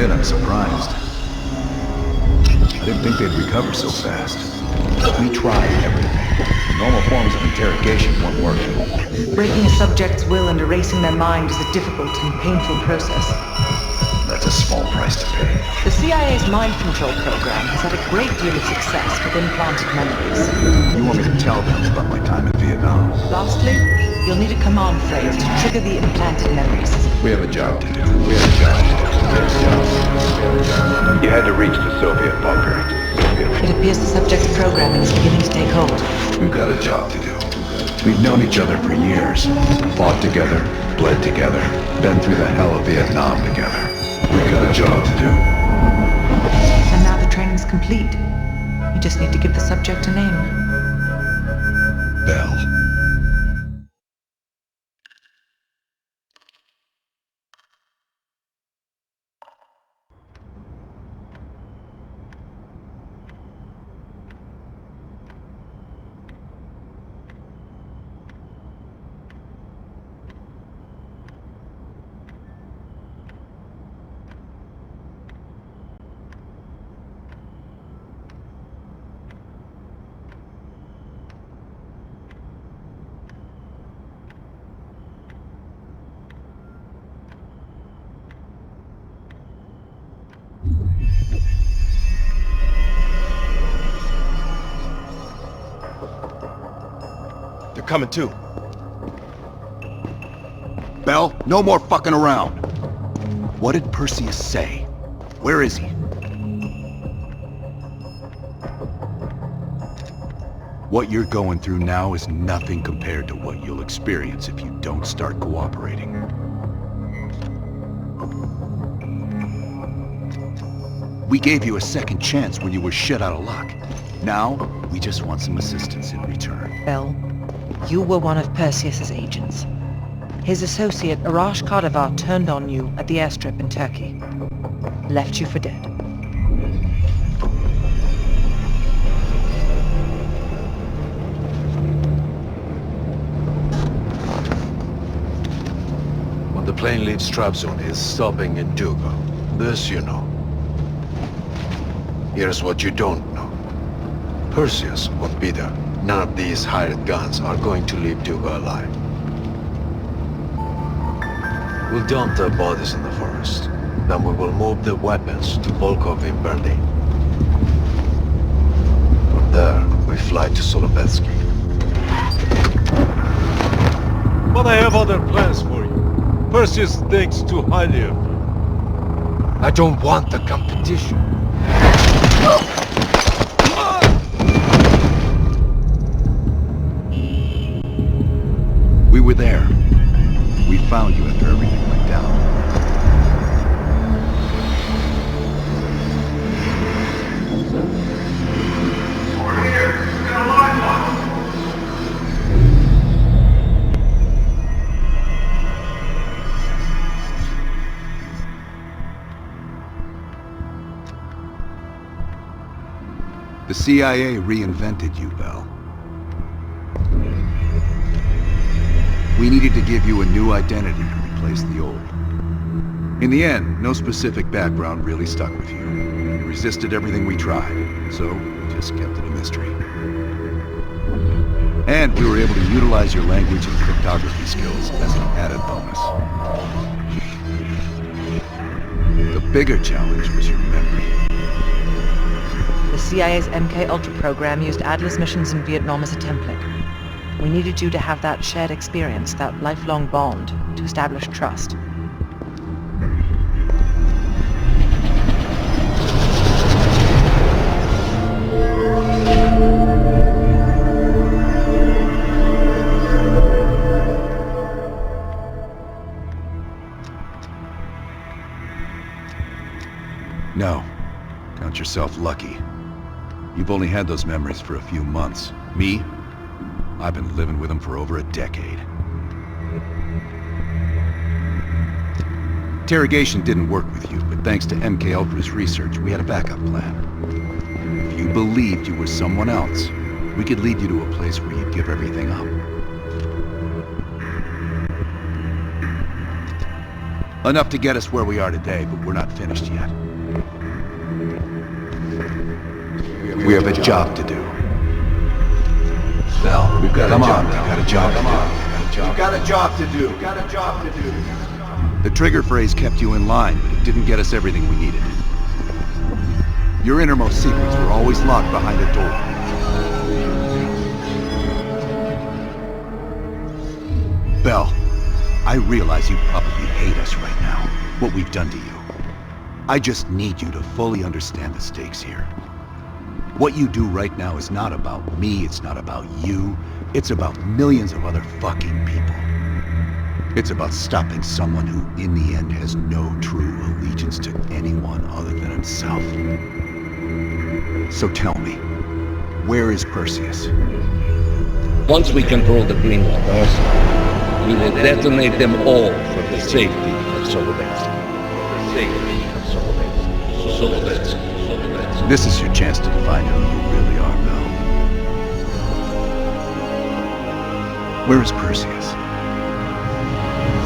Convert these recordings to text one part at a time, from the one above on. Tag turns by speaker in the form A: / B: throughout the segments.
A: admit I'm surprised. I didn't think they'd recover so fast. We tried everything. Normal forms of interrogation weren't working.
B: Breaking a subject's will and erasing their mind is a difficult and painful process.
A: That's a small price to pay.
B: The CIA's mind control program has had a great deal of success with implanted memories.
A: You want me to tell them about my time in Vietnam?
B: Lastly, you'll need a command phrase to trigger the implanted memories.
A: We have a job to do.
C: You had to reach the Soviet bunker.
B: It appears the subject's programming is beginning to take hold.
A: We've got a job to do. We've known each other for years. Fought together, bled together, been through the hell of Vietnam together. We've got a job to do.
B: And now the training's complete. You just need to give the subject a name.
A: Bell.
D: They're coming too.
A: Bell, no more fucking around. What did Perseus say? Where is he? What you're going through now is nothing compared to what you'll experience if you don't start cooperating. We gave you a second chance when you were shit out of luck. Now, we just want some assistance in return.
B: Bell, you were one of Perseus's agents. His associate, Arash Kardavar, turned on you at the airstrip in Turkey. Left you for dead.
E: When the plane leaves Trabzon, it's stopping in Duga. This you know. Here's what you don't know. Perseus won't be there. None of these hired guns are going to leave Duga alive. We'll dump their bodies in the forest. Then we will move the weapons to Volkov in Berlin. From there, we fly to Solovetsky.
F: But I have other plans for you. Perseus thinks too highly of you.
E: I don't want the competition.
A: We were there. We found you after everything went down.
C: Over here! Got a line lock!
A: The CIA reinvented you, Bell. We needed to give you a new identity to replace the old. In the end, no specific background really stuck with you. You resisted everything we tried, so we just kept it a mystery. And we were able to utilize your language and cryptography skills as an added bonus. The bigger challenge was your memory.
B: The CIA's MK-Ultra program used Adler's missions in Vietnam as a template. We needed you to have that shared experience, that lifelong bond, to establish trust.
A: No. Count yourself lucky. You've only had those memories for a few months. Me? I've been living with them for over a decade. Interrogation didn't work with you, but thanks to MK Ultra's research, we had a backup plan. If you believed you were someone else, we could lead you to a place where you'd give everything up. Enough to get us where we are today, but we're not finished yet. We have a job to do. Bell, we've got come on, we've got a job to do.
C: We've got a job to do. We've got a job to do.
A: The trigger phrase kept you in line, but it didn't get us everything we needed. Your innermost secrets were always locked behind a door. Bell, I realize you probably hate us right now, what we've done to you. I just need you to fully understand the stakes here. What you do right now is not about me, it's not about you, it's about millions of other fucking people. It's about stopping someone who, in the end, has no true allegiance to anyone other than himself. So tell me, where is Perseus?
G: Once we control the Greenwald arsenal, we will detonate them all for the safety of Solovetsky.
A: This is your chance to define who you really are, Bell. Where is Perseus?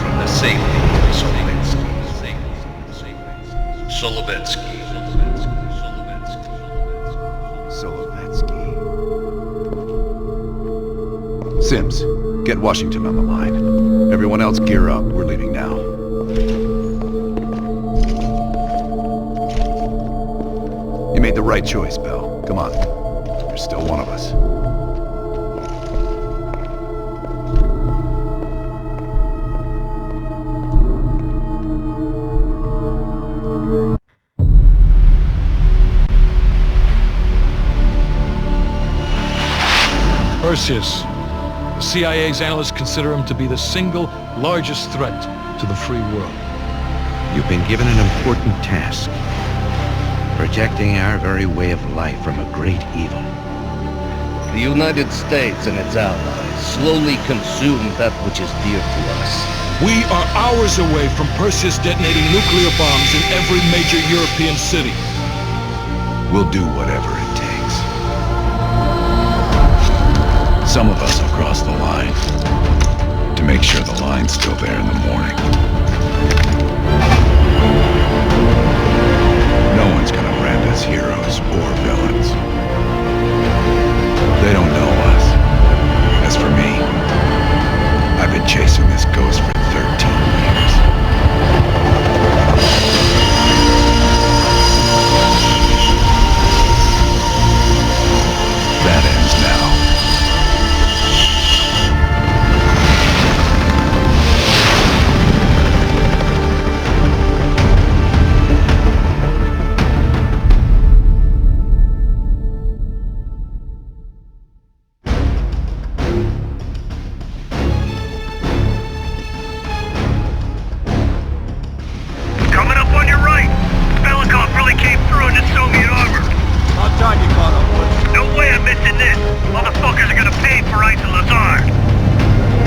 G: From the safety of Solovetsky. Solovetsky.
A: Sims, get Washington on the line. Everyone else gear up. We're leaving now. You made the right choice, Bell. Come on. You're still one of us.
F: Perseus. The CIA's analysts consider him to be the single largest threat to the free world.
H: You've been given an important task. Protecting our very way of life from a great evil.
G: The United States and its allies slowly consume that which is dear to us.
F: We are hours away from Perseus detonating nuclear bombs in every major European city.
A: We'll do whatever it takes. Some of us will cross the line to make sure the line's still there in the morning. No one's gonna brand us heroes or villains. They don't know us. As for me, I've been chasing this ghost for 13 years. That ends now.
C: Coming up on your right. Belikov really came through in the Soviet armor.
F: How time you caught up with?
C: No way I'm missing this. Motherfuckers are gonna pay for Lazar.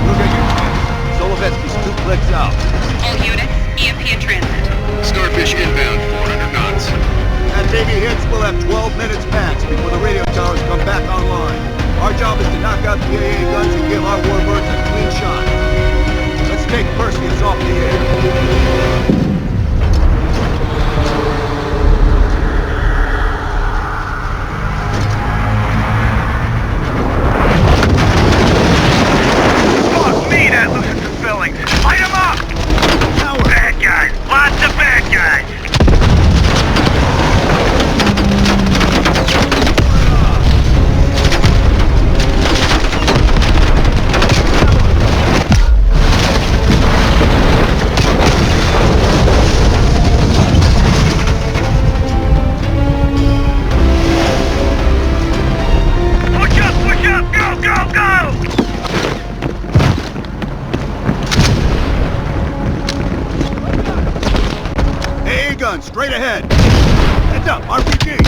F: Look at you. Solovetsky's 2 clicks out.
I: All units, EMP in transit.
E: Starfish inbound, 400 knots.
J: As Navy hits, we'll have 12 minutes max before the radio towers come back online. Our job is to knock out the AA guns and give our warbirds a clean shot. Let's take Perseus off the air.
C: Fuck me, that loses some fillings. Light 'em up! Bad guys. Lots of bad guys. Push up, go, go, go!
J: AA gun, straight ahead. Heads up, RPG.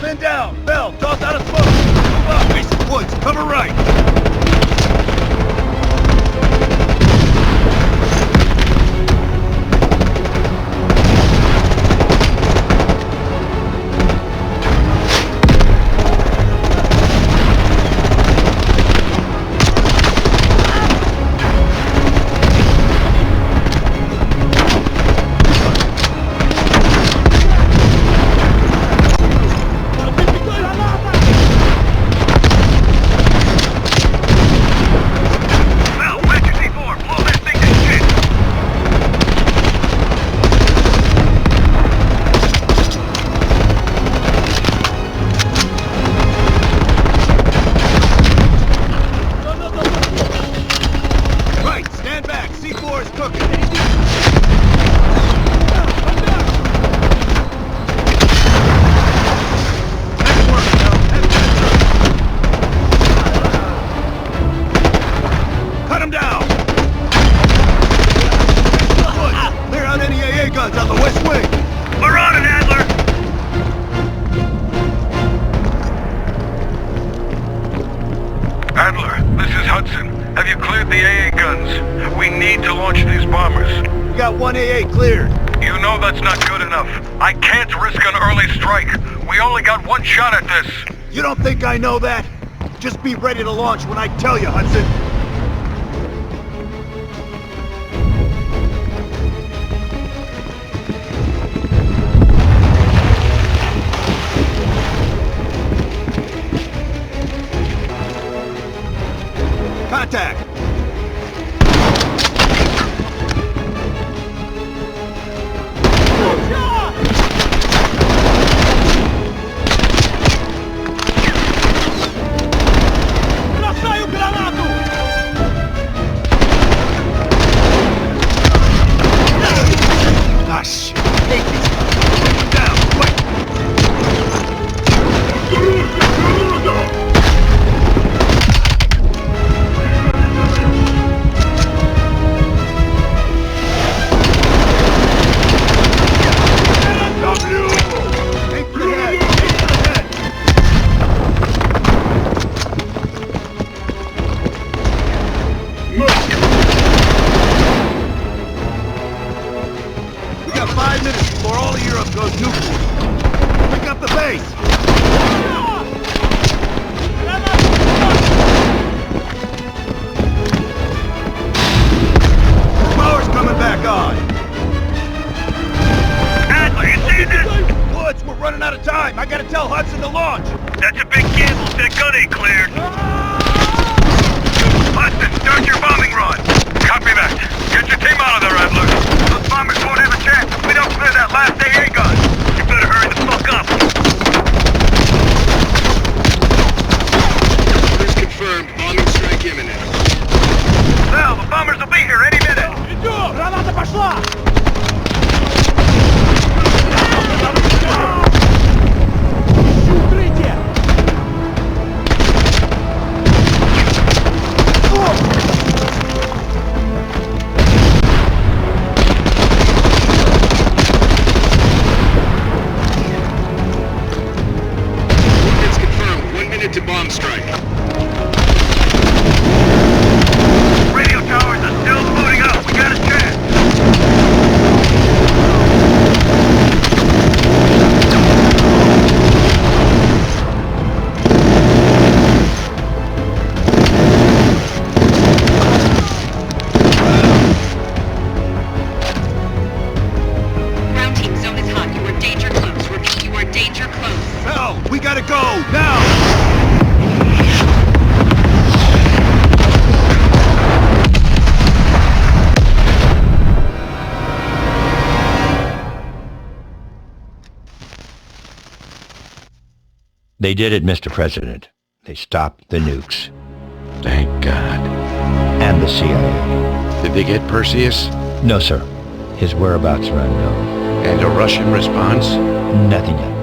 J: Men down. Bell, toss out a smoke. Move up.
C: bombers.
J: We got one AA cleared.
C: You know that's not good enough. I can't risk an early strike. We only got one shot at this.
J: You don't think I know that? Just be ready to launch when I tell you, Hudson. Contact! Ah, shit. Take these guys. Take them down, quick! Aim for the head! Aim for the head! We got 5 minutes before all of Europe goes nuclear. Pick up the base! Power's coming back on!
C: Adler, you see this?
J: Woods, we're running out of time! I gotta tell Hudson to launch!
C: That's a big gamble. That gun ain't cleared. Hudson, start your bombing run. Copy that. Get your team out of there, Adler. Those bombers won't have a chance if we don't clear that last AA gun. You better hurry the fuck up.
E: Orders confirmed. Bombing strike imminent.
C: Sal, the bombers will be here any minute.
J: Граната пошла! Укрытие!
E: It's confirmed. 1 minute to bomb strike.
C: Radio towers are still booting up. We got a chance.
I: Ground team, zone is hot. You are danger close. Repeat, you are danger close.
J: Hell, we gotta go! Now!
H: They did it, Mr. President. They stopped the nukes.
E: Thank God.
H: And the CIA.
E: Did they get Perseus?
H: No, sir. His whereabouts are unknown.
E: And a Russian response?
H: Nothing yet.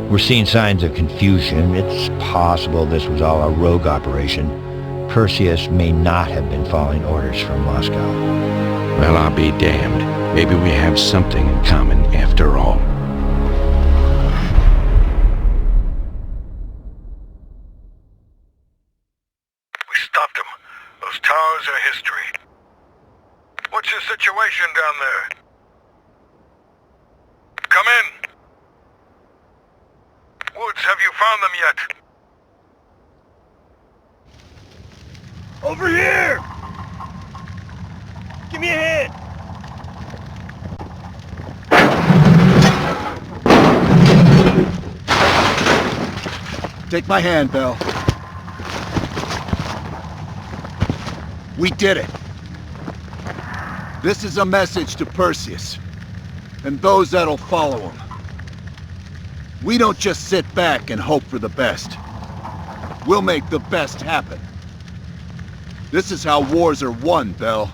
H: We're seeing signs of confusion. It's possible this was all a rogue operation. Perseus may not have been following orders from Moscow.
E: Well, I'll be damned. Maybe we have something in common after all.
C: We stopped them. Those towers are history. What's your situation down there? Come in. Woods, have you found them yet?
J: Over here! Give me a hand! Take my hand, Bell. We did it. This is a message to Perseus, and those that'll follow him. We don't just sit back and hope for the best. We'll make the best happen. This is how wars are won, Bell.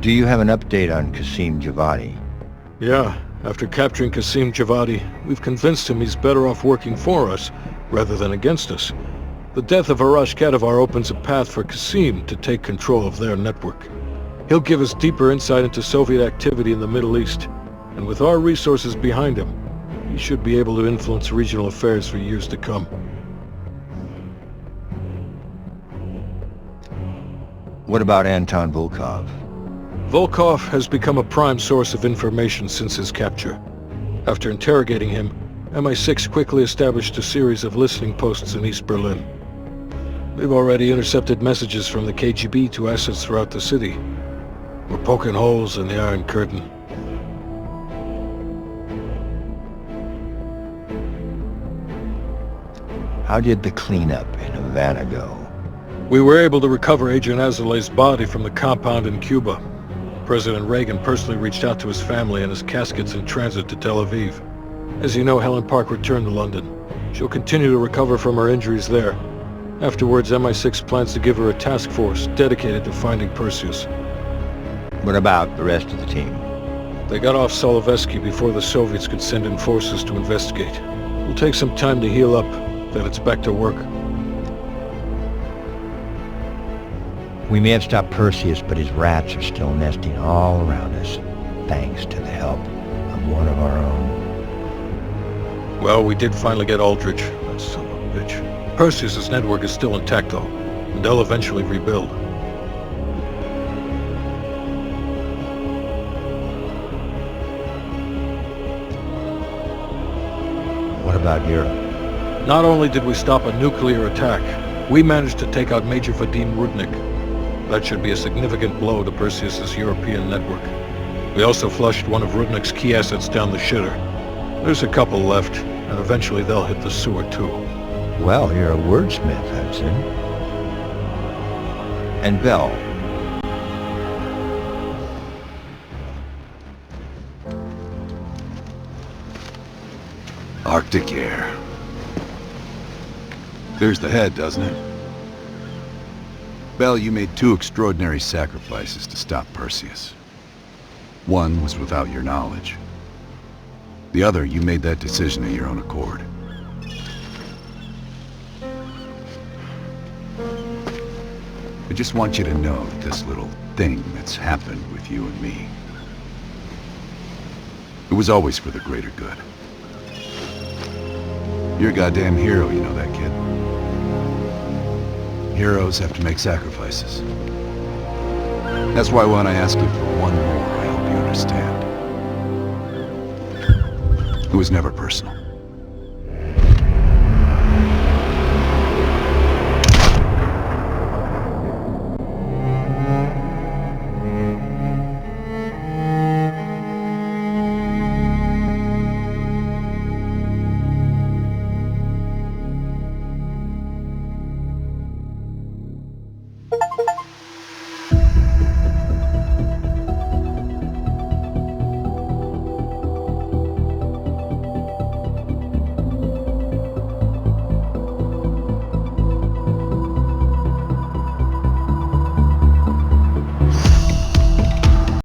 H: Do you have an update on Qasim Javadi?
F: Yeah, after capturing Qasim Javadi, we've convinced him he's better off working for us rather than against us. The death of Arash Kadivar opens a path for Qasim to take control of their network. He'll give us deeper insight into Soviet activity in the Middle East, and with our resources behind him, He should be able to influence regional affairs for years to come.
H: What about Anton Volkov?
F: Volkov has become a prime source of information since his capture. After interrogating him, MI6 quickly established a series of listening posts in East Berlin. They've already intercepted messages from the KGB to assets throughout the city. We're poking holes in the Iron Curtain.
H: How did the cleanup in Havana go?
F: We were able to recover Agent Azoulay's body from the compound in Cuba. President Reagan personally reached out to his family, and his casket's in transit to Tel Aviv. As you know, Helen Park returned to London. She'll continue to recover from her injuries there. Afterwards, MI6 plans to give her a task force dedicated to finding Perseus.
H: What about the rest of the team?
F: They got off Solovetsky before the Soviets could send in forces to investigate. It'll take some time to heal up, then it's back to work.
H: We may have stopped Perseus, but his rats are still nesting all around us, thanks to the help of one of our own.
F: Well, we did finally get Aldrich. That son of a bitch. Perseus's network is still intact, though, and they'll eventually rebuild.
H: What about Europe?
F: Not only did we stop a nuclear attack, we managed to take out Major Vadim Rudnik. That should be a significant blow to Perseus's European network. We also flushed one of Rudnik's key assets down the shitter. There's a couple left, and eventually they'll hit the sewer too.
H: Well, you're a wordsmith, Hudson. And Bell.
A: Arctic air. Clears the head, doesn't it? Bell, you made two extraordinary sacrifices to stop Perseus. One was without your knowledge. The other, you made that decision of your own accord. I just want you to know that this little thing that's happened with you and me, it was always for the greater good. You're a goddamn hero, you know that, kid. Heroes have to make sacrifices. That's why when I ask you for one more, I hope you understand. It was never personal.